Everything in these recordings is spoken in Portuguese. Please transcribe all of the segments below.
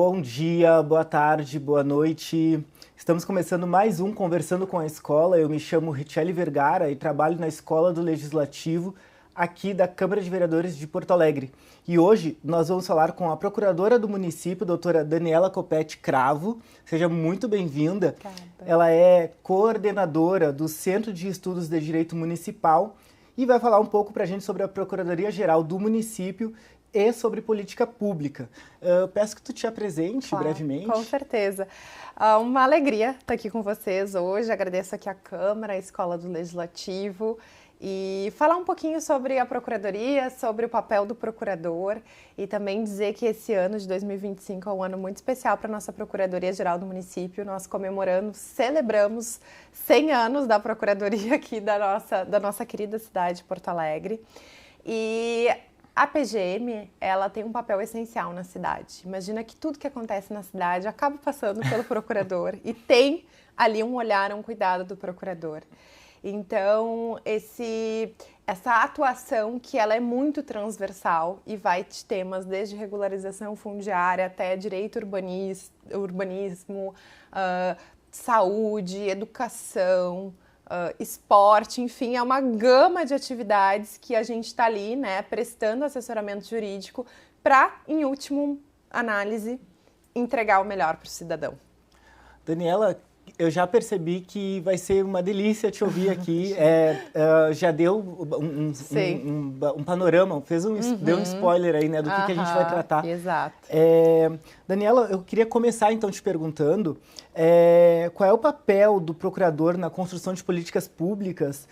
Bom dia, boa tarde, boa noite. Estamos começando mais um Conversando com a Escola. Eu me chamo Richelle Vergara e trabalho na Escola do Legislativo aqui da Câmara de Vereadores de Porto Alegre. E hoje nós vamos falar com a procuradora do município, doutora Daniela Copete Cravo. Seja muito bem-vinda. Ela é coordenadora do Centro de Estudos de Direito Municipal e vai falar um pouco para a gente sobre a Procuradoria-Geral do município e sobre política pública. Peço que tu te apresente brevemente. Com certeza. Uma alegria estar aqui com vocês hoje. Agradeço aqui a Câmara, a Escola do Legislativo e falar um pouquinho sobre a Procuradoria, sobre o papel do procurador e também dizer que esse ano de 2025 é um ano muito especial para a nossa Procuradoria-Geral do município. Nós celebramos 100 anos da Procuradoria aqui da nossa querida cidade de Porto Alegre. E a PGM, ela tem um papel essencial na cidade. Imagina que tudo que acontece na cidade acaba passando pelo procurador e tem ali um olhar, um cuidado do procurador. Então, essa atuação que ela é muito transversal e vai de temas desde regularização fundiária até direito urbanismo, saúde, educação, esporte, enfim, é uma gama de atividades que a gente está ali, né, prestando assessoramento jurídico para, em última análise, entregar o melhor para o cidadão. Daniela, eu já percebi que vai ser uma delícia te ouvir aqui. Já deu um panorama, deu um spoiler aí, né, do que a gente vai tratar. Exato. Daniela, eu queria começar então te perguntando qual é o papel do procurador na construção de políticas públicas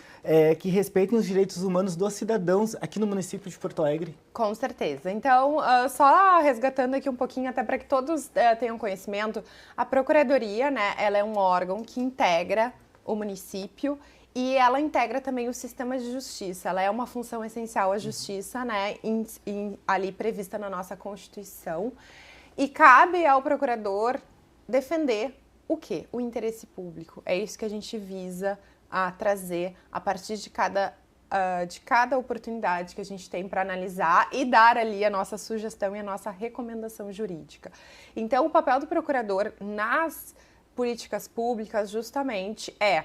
que respeitem os direitos humanos dos cidadãos aqui no município de Porto Alegre? Com certeza. Então, só resgatando aqui um pouquinho, até para que todos tenham conhecimento, a Procuradoria, né, ela é um órgão que integra o município e ela integra também o sistema de justiça. Ela é uma função essencial à justiça, né, ali prevista na nossa Constituição. E cabe ao procurador defender o quê? O interesse público. É isso que a gente visa a trazer a partir de cada oportunidade que a gente tem para analisar e dar ali a nossa sugestão e a nossa recomendação jurídica. Então, o papel do procurador nas políticas públicas justamente é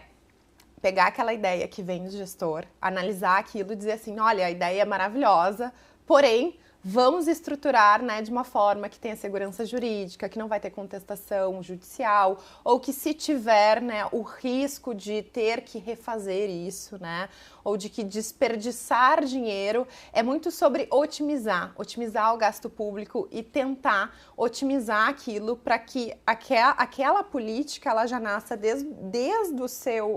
pegar aquela ideia que vem do gestor, analisar aquilo e dizer assim, olha, a ideia é maravilhosa, porém, vamos estruturar, né, de uma forma que tenha segurança jurídica, que não vai ter contestação judicial, ou que se tiver, né, o risco de ter que refazer isso, né, ou de que desperdiçar dinheiro, é muito sobre otimizar o gasto público e tentar otimizar aquilo para que aquela política ela já nasça desde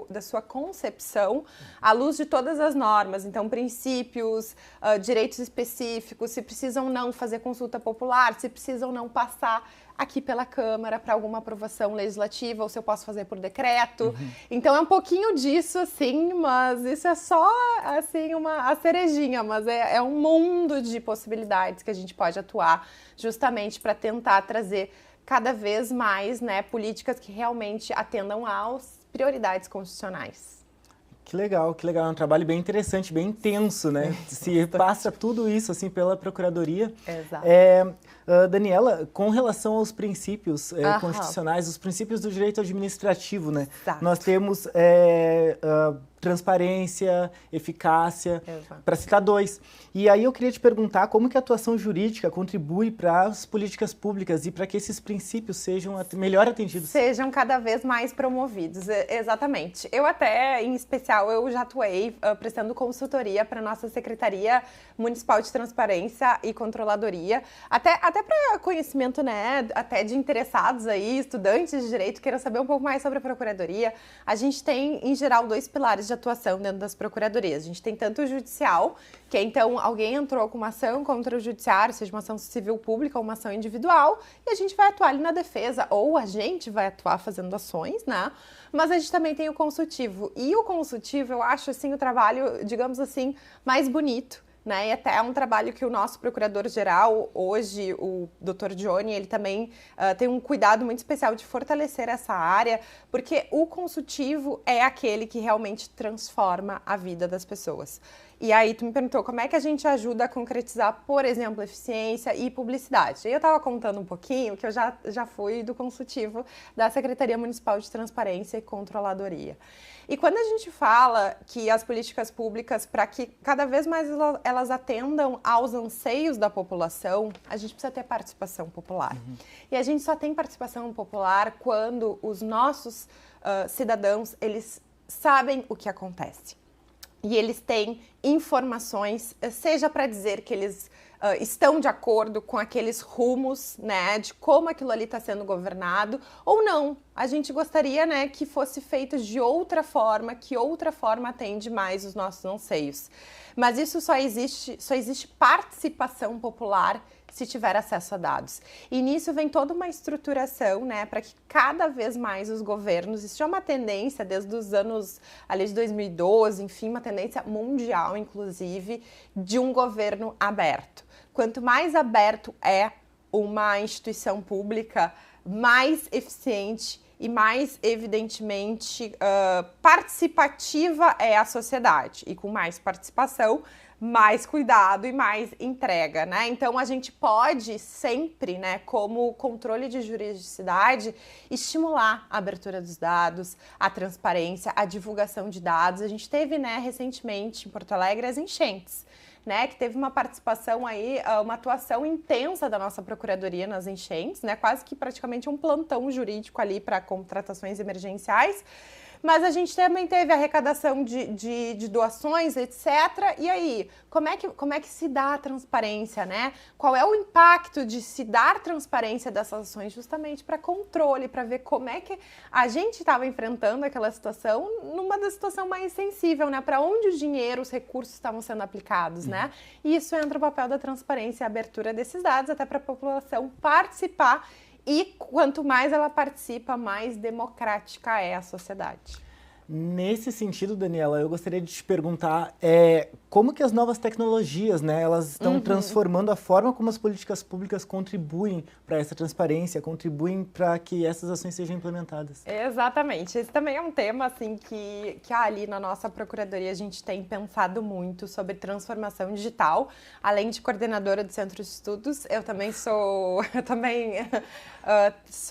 da sua concepção à luz de todas as normas, então princípios, direitos específicos, se precisam não fazer consulta popular, se precisam não passar aqui pela Câmara para alguma aprovação legislativa, ou se eu posso fazer por decreto. Então é um pouquinho disso, assim, mas isso é só, assim, a cerejinha, mas é um mundo de possibilidades que a gente pode atuar justamente para tentar trazer cada vez mais, né, políticas que realmente atendam às prioridades constitucionais. Que legal, é um trabalho bem interessante, bem intenso, né? Se passa tudo isso, assim, pela Procuradoria. Exato. Daniela, com relação aos princípios constitucionais, os princípios do direito administrativo, né? Exato. Nós temos transparência, eficácia, para citar dois. E aí eu queria te perguntar como que a atuação jurídica contribui para as políticas públicas e para que esses princípios sejam melhor atendidos. Sejam cada vez mais promovidos, exatamente. Eu até, em especial, eu já atuei prestando consultoria para a nossa Secretaria Municipal de Transparência e Controladoria, até para conhecimento, né, até de interessados aí, estudantes de direito, queiram saber um pouco mais sobre a Procuradoria. A gente tem, em geral, dois pilares de atuação dentro das procuradorias. A gente tem tanto o judicial, que então alguém entrou com uma ação contra o judiciário, seja uma ação civil pública ou uma ação individual, e a gente vai atuar ali na defesa, ou a gente vai atuar fazendo ações, né? Mas a gente também tem o consultivo. E o consultivo, eu acho, assim, o trabalho, digamos assim, mais bonito, né? E até é um trabalho que o nosso procurador-geral, hoje, o Dr. Johnny, ele também tem um cuidado muito especial de fortalecer essa área, porque o consultivo é aquele que realmente transforma a vida das pessoas. E aí tu me perguntou como é que a gente ajuda a concretizar, por exemplo, eficiência e publicidade. Eu estava contando um pouquinho que eu já fui do consultivo da Secretaria Municipal de Transparência e Controladoria. E quando a gente fala que as políticas públicas, para que cada vez mais elas atendam aos anseios da população, a gente precisa ter participação popular. E a gente só tem participação popular quando os nossos cidadãos, eles sabem o que acontece. E eles têm informações, seja para dizer que eles estão de acordo com aqueles rumos, né, de como aquilo ali está sendo governado, ou não. A gente gostaria, né, que fosse feito de outra forma, que outra forma atende mais os nossos anseios. Mas isso só existe participação popular se tiver acesso a dados. E nisso vem toda uma estruturação, né, para que cada vez mais os governos, isso é uma tendência desde os anos ali de 2012, enfim, uma tendência mundial, inclusive, de um governo aberto. Quanto mais aberto é uma instituição pública, mais eficiente e mais, evidentemente, participativa é a sociedade. E com mais participação, mais cuidado e mais entrega, né? Então, a gente pode sempre, né, como controle de juridicidade, estimular a abertura dos dados, a transparência, a divulgação de dados. A gente teve, né, recentemente em Porto Alegre as enchentes, né, que teve uma participação aí, uma atuação intensa da nossa Procuradoria nas enchentes, né, quase que praticamente um plantão jurídico ali para contratações emergenciais. Mas a gente também teve arrecadação de doações, etc. E aí, como é que se dá a transparência, né? Qual é o impacto de se dar transparência dessas ações justamente para controle, para ver como é que a gente estava enfrentando aquela situação numa da situação mais sensível, né? Para onde o dinheiro, os recursos estavam sendo aplicados, né? E isso entra o papel da transparência e abertura desses dados, até para a população participar. E quanto mais ela participa, mais democrática é a sociedade. Nesse sentido, Daniela, eu gostaria de te perguntar como que as novas tecnologias, né, elas estão transformando a forma como as políticas públicas contribuem para essa transparência, contribuem para que essas ações sejam implementadas. Exatamente. Esse também é um tema assim, que ali na nossa Procuradoria a gente tem pensado muito sobre transformação digital. Além de coordenadora do Centro de Estudos, eu também sou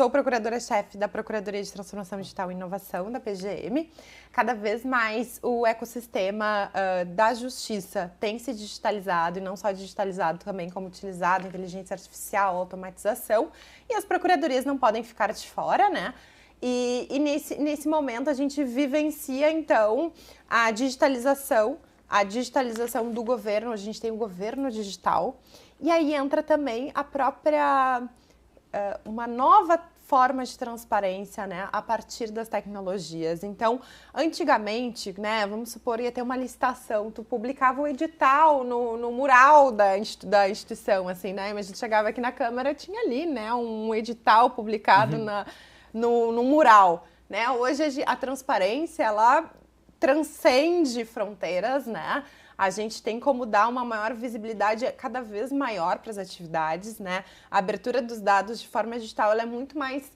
procuradora-chefe da Procuradoria de Transformação Digital e Inovação, da PGM. Cada vez mais o ecossistema da justiça tem se digitalizado, e não só digitalizado, também como utilizado inteligência artificial, automatização, e as procuradorias não podem ficar de fora, né? E nesse momento a gente vivencia, então, a digitalização do governo. A gente tem o governo digital, e aí entra também a própria, uma nova forma de transparência, né, a partir das tecnologias. Então, antigamente, né, vamos supor, ia ter uma licitação, tu publicava um edital no mural da instituição, assim, né, mas a gente chegava aqui na Câmara, tinha ali, né, um edital publicado no mural, né. Hoje a transparência, ela transcende fronteiras, né. A gente tem como dar uma maior visibilidade cada vez maior para as atividades, né? A abertura dos dados de forma digital, ela é muito mais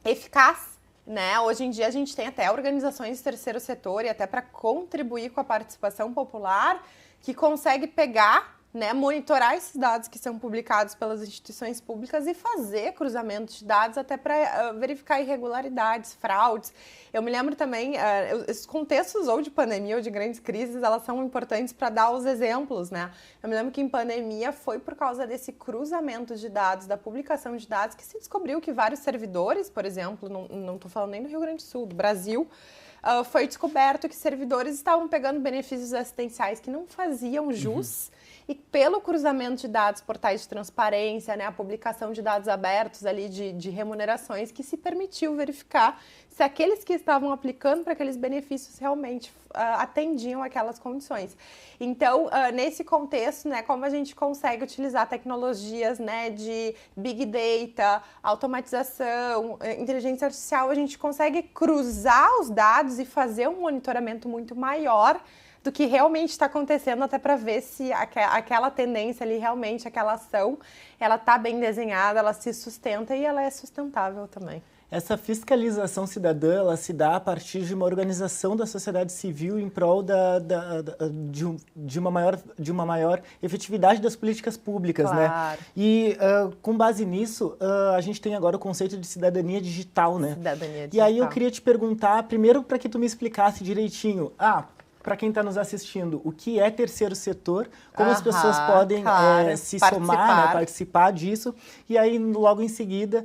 eficaz, né? Hoje em dia a gente tem até organizações do terceiro setor e até para contribuir com a participação popular que consegue pegar, né, monitorar esses dados que são publicados pelas instituições públicas e fazer cruzamento de dados até para verificar irregularidades, fraudes. Eu me lembro também, esses contextos ou de pandemia ou de grandes crises, elas são importantes para dar os exemplos, né? Eu me lembro que em pandemia foi por causa desse cruzamento de dados, da publicação de dados, que se descobriu que vários servidores, por exemplo, não estou falando nem do Rio Grande do Sul, do Brasil, foi descoberto que servidores estavam pegando benefícios assistenciais que não faziam jus. E pelo cruzamento de dados, portais de transparência, né, a publicação de dados abertos ali de remunerações, que se permitiu verificar se aqueles que estavam aplicando para aqueles benefícios realmente atendiam aquelas condições. Então, nesse contexto, né, como a gente consegue utilizar tecnologias, né, de Big Data, automatização, inteligência artificial, a gente consegue cruzar os dados e fazer um monitoramento muito maior do que realmente está acontecendo, até para ver se aquela tendência ali, realmente, aquela ação, ela está bem desenhada, ela se sustenta e ela é sustentável também. Essa fiscalização cidadã, ela se dá a partir de uma organização da sociedade civil em prol de uma maior efetividade das políticas públicas, Claro. né? E com base nisso, a gente tem agora o conceito de cidadania digital, né? Cidadania E aí eu digital. queria te perguntar, primeiro para que tu me explicasse direitinho, para quem está nos assistindo, o que é terceiro setor, como as pessoas podem se somar, né, participar disso, e aí logo em seguida,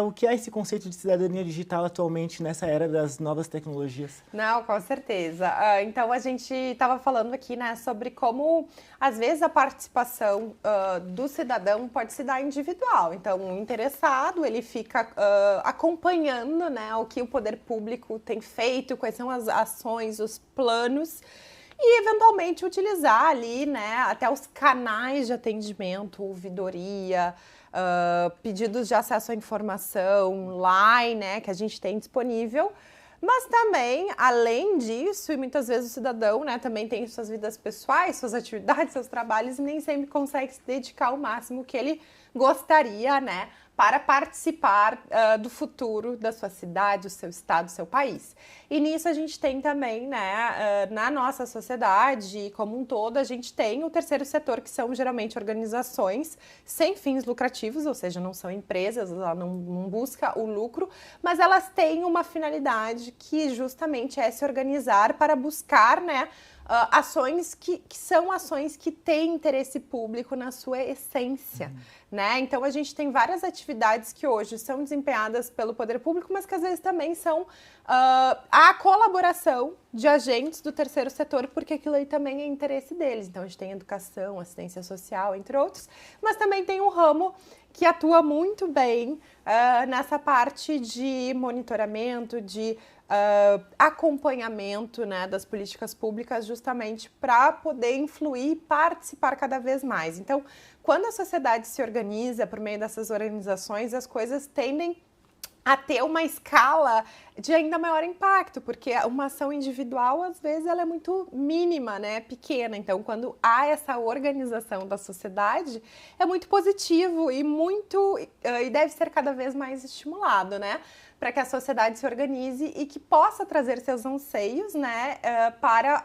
o que é esse conceito de cidadania digital atualmente nessa era das novas tecnologias? Não, com certeza. Então a gente estava falando aqui, né, sobre como às vezes a participação do cidadão pode se dar individual. Então o interessado, ele fica acompanhando, né, o que o poder público tem feito, quais são as ações, os planos, e eventualmente utilizar ali, né, até os canais de atendimento, ouvidoria, pedidos de acesso à informação online, né, que a gente tem disponível. Mas também, além disso, e muitas vezes o cidadão, né, também tem suas vidas pessoais, suas atividades, seus trabalhos, e nem sempre consegue se dedicar ao máximo que ele gostaria, né, para participar do futuro da sua cidade, do seu estado, do seu país. E nisso a gente tem também, né, na nossa sociedade como um todo, a gente tem o terceiro setor, que são geralmente organizações sem fins lucrativos, ou seja, não são empresas, ela não busca o lucro, mas elas têm uma finalidade que justamente é se organizar para buscar, né, ações que são ações que têm interesse público na sua essência, né? Então a gente tem várias atividades que hoje são desempenhadas pelo poder público, mas que às vezes também são a colaboração de agentes do terceiro setor, porque aquilo aí também é interesse deles. Então a gente tem educação, assistência social, entre outros, mas também tem um ramo que atua muito bem nessa parte de monitoramento, de acompanhamento, né, das políticas públicas, justamente para poder influir e participar cada vez mais. Então, quando a sociedade se organiza por meio dessas organizações, as coisas tendem a ter uma escala de ainda maior impacto, porque uma ação individual, às vezes, ela é muito mínima, né, pequena. Então, quando há essa organização da sociedade, é muito positivo e deve ser cada vez mais estimulado, né, para que a sociedade se organize e que possa trazer seus anseios, né, para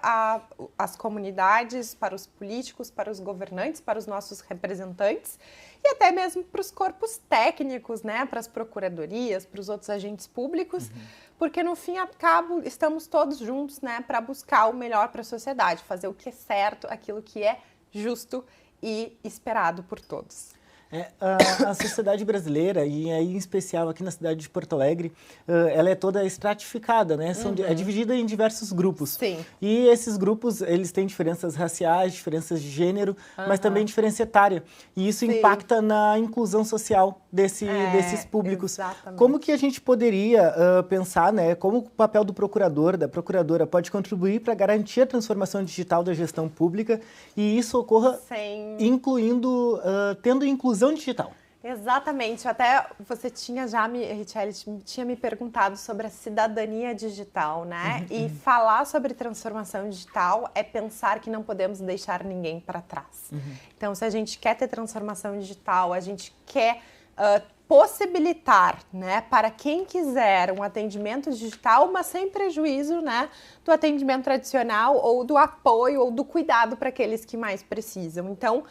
as comunidades, para os políticos, para os governantes, para os nossos representantes e até mesmo para os corpos técnicos, né, para as procuradorias, para os outros agentes públicos, porque no fim e ao cabo estamos todos juntos, né, para buscar o melhor para a sociedade, fazer o que é certo, aquilo que é justo e esperado por todos. A sociedade brasileira, e aí em especial aqui na cidade de Porto Alegre, ela é toda estratificada, né? É dividida em diversos grupos. Sim. E esses grupos, eles têm diferenças raciais, diferenças de gênero, mas também diferença etária. E isso impacta na inclusão social desses públicos. Exatamente. Como que a gente poderia pensar, né? Como o papel do procurador, da procuradora, pode contribuir para garantir a transformação digital da gestão pública e isso ocorra tendo inclusão digital? Exatamente. Até você Richelle, tinha me perguntado sobre a cidadania digital, né? E falar sobre transformação digital é pensar que não podemos deixar ninguém para trás. Então, se a gente quer ter transformação digital, a gente quer possibilitar, né, para quem quiser um atendimento digital, mas sem prejuízo, né, do atendimento tradicional ou do apoio ou do cuidado para aqueles que mais precisam. Então,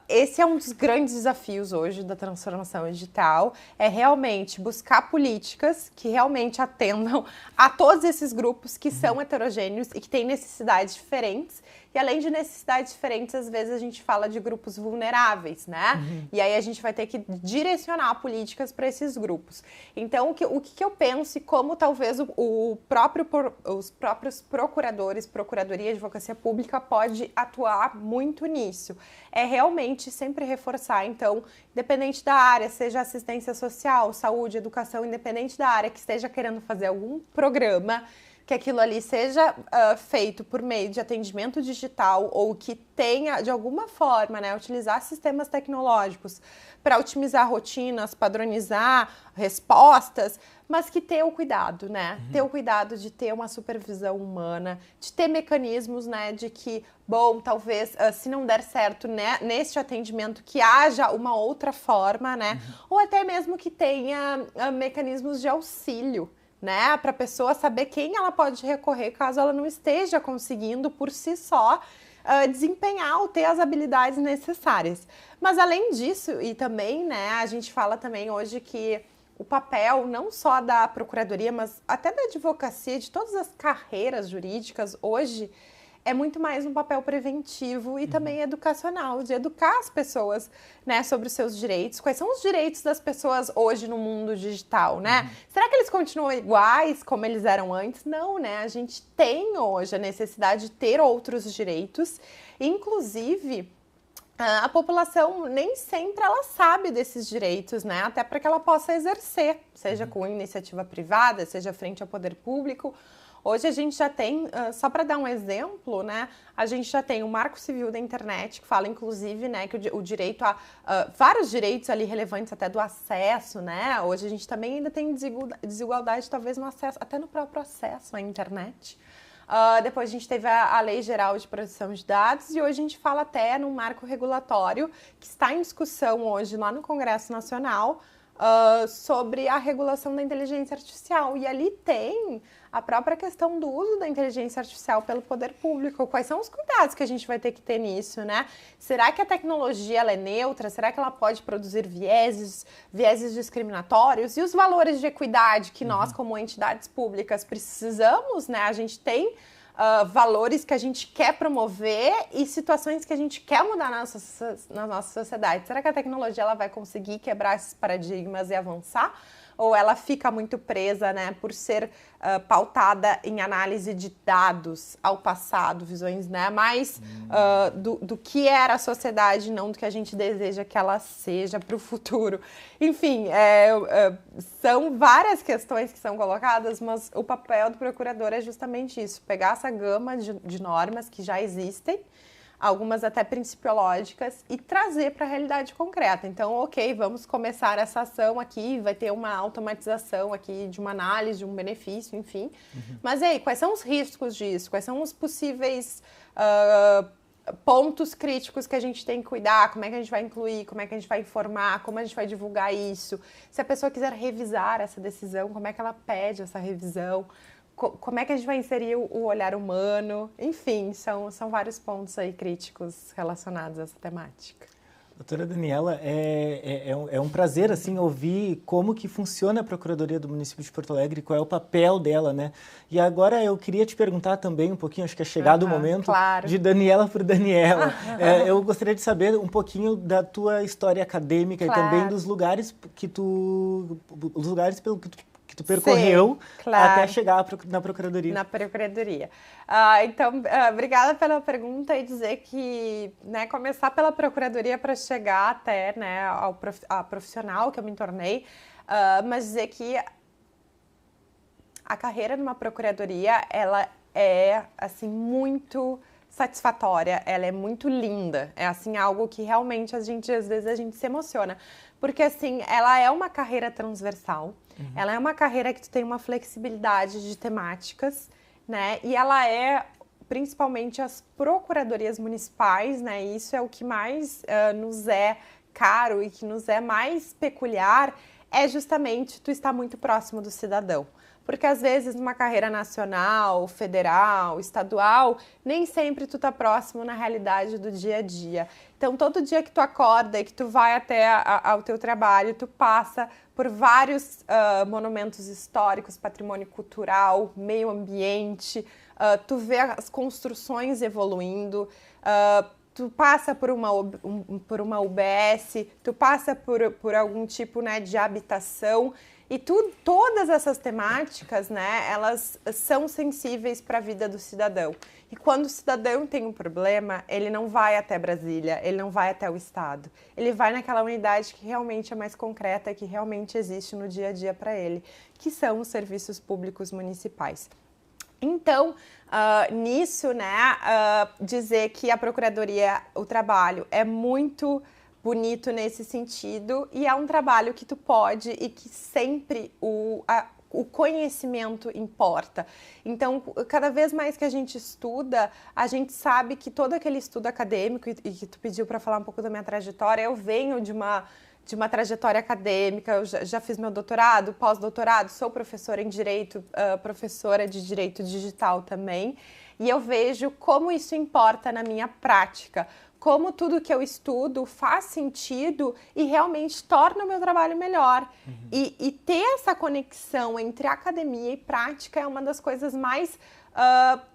esse é um dos grandes desafios hoje da transformação digital, é realmente buscar políticas que realmente atendam a todos esses grupos que são heterogêneos e que têm necessidades diferentes. E além de necessidades diferentes, às vezes a gente fala de grupos vulneráveis, né? E aí a gente vai ter que direcionar políticas para esses grupos. Então, o que eu penso e como talvez os próprios procuradores, procuradoria de advocacia pública pode atuar muito nisso. É realmente sempre reforçar, então, independente da área, seja assistência social, saúde, educação, independente da área que esteja querendo fazer algum programa, que aquilo ali seja feito por meio de atendimento digital ou que tenha, de alguma forma, né, utilizar sistemas tecnológicos para otimizar rotinas, padronizar respostas, mas que tenha o cuidado, né? Ter o cuidado de ter uma supervisão humana, de ter mecanismos, né, de que, bom, talvez, se não der certo, né, neste atendimento, que haja uma outra forma, né? Ou até mesmo que tenha mecanismos de auxílio, né, para a pessoa saber quem ela pode recorrer caso ela não esteja conseguindo por si só desempenhar ou ter as habilidades necessárias. Mas além disso, e também, né, a gente fala também hoje que o papel não só da procuradoria, mas até da advocacia, de todas as carreiras jurídicas hoje, é muito mais um papel preventivo e também educacional, de educar as pessoas, né, sobre os seus direitos. Quais são os direitos das pessoas hoje no mundo digital, né? Será que eles continuam iguais como eles eram antes? Não, né? A gente tem hoje a necessidade de ter outros direitos, inclusive a população nem sempre ela sabe desses direitos, né? Até para que ela possa exercer, seja com iniciativa privada, seja frente ao poder público. Hoje a gente já tem, só para dar um exemplo, né, a gente já tem o Marco Civil da Internet, que fala, inclusive, né, que o direito a vários direitos ali relevantes até do acesso, né? Hoje a gente também ainda tem desigualdade, talvez, no acesso, até no próprio acesso à internet. Depois a gente teve a Lei Geral de Proteção de Dados e hoje a gente fala até num marco regulatório que está em discussão hoje lá no Congresso Nacional, sobre a regulação da inteligência artificial. E ali tem a própria questão do uso da inteligência artificial pelo poder público. Quais são os cuidados que a gente vai ter que ter nisso, né? Será que a tecnologia ela é neutra? Será que ela pode produzir vieses discriminatórios? E os valores de equidade que nós, como entidades públicas, precisamos, né? A gente tem valores que a gente quer promover e situações que a gente quer mudar na nossa sociedade. Será que a tecnologia ela vai conseguir quebrar esses paradigmas e avançar? Ou ela fica muito presa, né, por ser pautada em análise de dados ao passado, visões, né, mais do que era a sociedade, não do que a gente deseja que ela seja para o futuro. Enfim, são várias questões que são colocadas, mas o papel do procurador é justamente isso, pegar essa gama de normas que já existem, algumas até principiológicas, e trazer para a realidade concreta. Então, ok, vamos começar essa ação aqui, vai ter uma automatização aqui de uma análise, de um benefício, enfim. Mas e aí, quais são os riscos disso? Quais são os possíveis pontos críticos que a gente tem que cuidar? Como é que a gente vai incluir? Como é que a gente vai informar? Como a gente vai divulgar isso? Se a pessoa quiser revisar essa decisão, como é que ela pede essa revisão? Como é que a gente vai inserir o olhar humano? Enfim, são vários pontos aí críticos relacionados a essa temática. Doutora Daniela, é um prazer assim ouvir como que funciona a Procuradoria do Município de Porto Alegre, qual é o papel dela, né? E agora eu queria te perguntar também um pouquinho, acho que é chegado o momento, claro, de Daniela por Daniela. Eu gostaria de saber um pouquinho da tua história acadêmica, claro, e também dos lugares pelo que tu percorreu, sim, claro, até chegar na Procuradoria. Na Procuradoria. Então, obrigada pela pergunta e dizer que, né, começar pela Procuradoria para chegar até, né, a profissional que eu me tornei, mas dizer que a carreira numa Procuradoria, ela é, assim, muito satisfatória, ela é muito linda, é, assim, algo que realmente às vezes a gente se emociona, porque, assim, ela é uma carreira transversal, ela é uma carreira que tu tem uma flexibilidade de temáticas, né, e ela é, principalmente as procuradorias municipais, né, e isso é o que mais nos é caro e que nos é mais peculiar, é justamente tu estar muito próximo do cidadão. Porque às vezes numa carreira nacional, federal, estadual, nem sempre tu tá próximo na realidade do dia a dia. Então todo dia que tu acorda e que tu vai até ao teu trabalho, tu passa por vários monumentos históricos, patrimônio cultural, meio ambiente, tu vê as construções evoluindo, tu passa por uma UBS, tu passa por algum tipo, né, de habitação. E todas essas temáticas, né, elas são sensíveis para a vida do cidadão. E quando o cidadão tem um problema, ele não vai até Brasília, ele não vai até o Estado. Ele vai naquela unidade que realmente é mais concreta, que realmente existe no dia a dia para ele, que são os serviços públicos municipais. Então, nisso, né, dizer que a Procuradoria, o trabalho é muito bonito nesse sentido e é um trabalho que tu pode e que sempre o conhecimento importa. Então, cada vez mais que a gente estuda, a gente sabe que todo aquele estudo acadêmico, e que tu pediu para falar um pouco da minha trajetória, eu venho de uma trajetória acadêmica, eu já fiz meu doutorado, pós-doutorado, sou professora em Direito, professora de Direito Digital também, e eu vejo como isso importa na minha prática, como tudo que eu estudo faz sentido e realmente torna o meu trabalho melhor. E ter essa conexão entre academia e prática é uma das coisas mais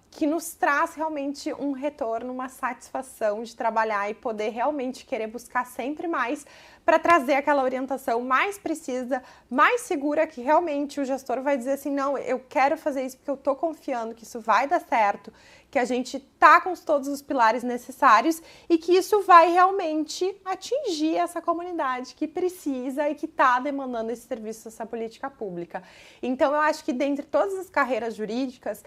que nos traz realmente um retorno, uma satisfação de trabalhar e poder realmente querer buscar sempre mais para trazer aquela orientação mais precisa, mais segura, que realmente o gestor vai dizer assim, não, eu quero fazer isso porque eu estou confiando que isso vai dar certo, que a gente tá com todos os pilares necessários e que isso vai realmente atingir essa comunidade que precisa e que está demandando esse serviço, essa política pública. Então, eu acho que dentre todas as carreiras jurídicas,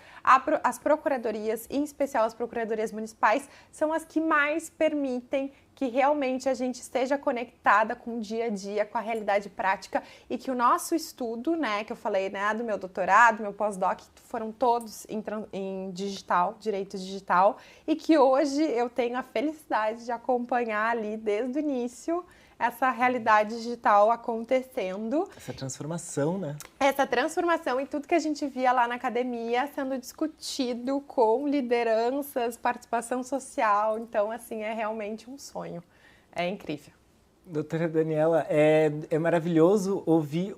as procuradorias, em especial as procuradorias municipais, são as que mais permitem que realmente a gente esteja conectada com o dia a dia, com a realidade prática e que o nosso estudo, né, que eu falei, né, do meu doutorado, meu pós-doc, foram todos em digital, direito digital, e que hoje eu tenho a felicidade de acompanhar ali desde o início essa realidade digital acontecendo. Essa transformação, né? Essa transformação e tudo que a gente via lá na academia sendo discutido com lideranças, participação social. Então, assim, é realmente um sonho. É incrível. Doutora Daniela, é maravilhoso ouvir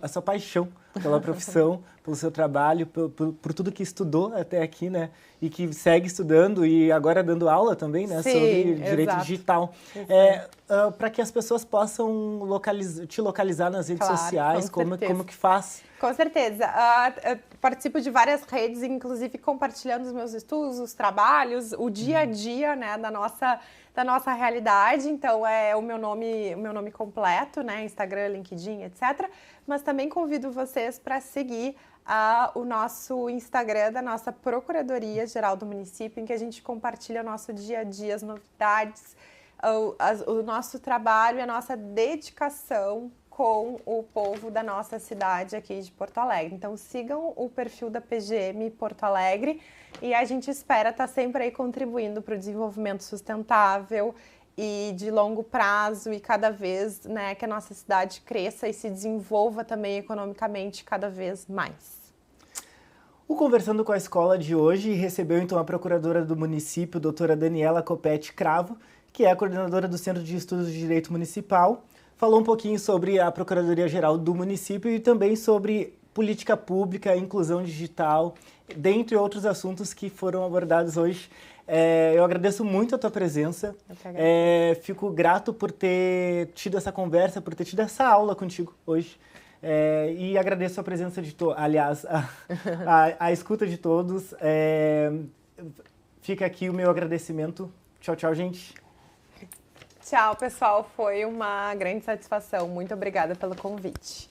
a sua paixão pela profissão, pelo seu trabalho, por tudo que estudou até aqui, né? E que segue estudando e agora dando aula também, né? Sim, sobre direito exato. Digital. Para que as pessoas possam te localizar nas redes sociais, como que faz? Com certeza. Eu participo de várias redes, inclusive compartilhando os meus estudos, os trabalhos, o dia a dia, né, da nossa realidade. Então, é o meu nome completo, né, Instagram, LinkedIn, etc. Mas também convido vocês para seguir o nosso Instagram da nossa Procuradoria Geral do Município, em que a gente compartilha o nosso dia a dia, as novidades, o nosso trabalho e a nossa dedicação com o povo da nossa cidade aqui de Porto Alegre. Então sigam o perfil da PGM Porto Alegre e a gente espera estar sempre aí contribuindo para o desenvolvimento sustentável e de longo prazo e cada vez, né, que a nossa cidade cresça e se desenvolva também economicamente cada vez mais. O Conversando com a Escola de hoje recebeu então a procuradora do município, doutora Daniela Copete Cravo, que é a coordenadora do Centro de Estudos de Direito Municipal. Falou um pouquinho sobre a Procuradoria-Geral do município e também sobre política pública, inclusão digital, dentre outros assuntos que foram abordados hoje. Eu agradeço muito a tua presença. Fico grato por ter tido essa conversa, por ter tido essa aula contigo hoje. E agradeço a presença de todos, aliás, a escuta de todos. Fica aqui o meu agradecimento. Tchau, tchau, gente. Tchau, pessoal. Foi uma grande satisfação. Muito obrigada pelo convite.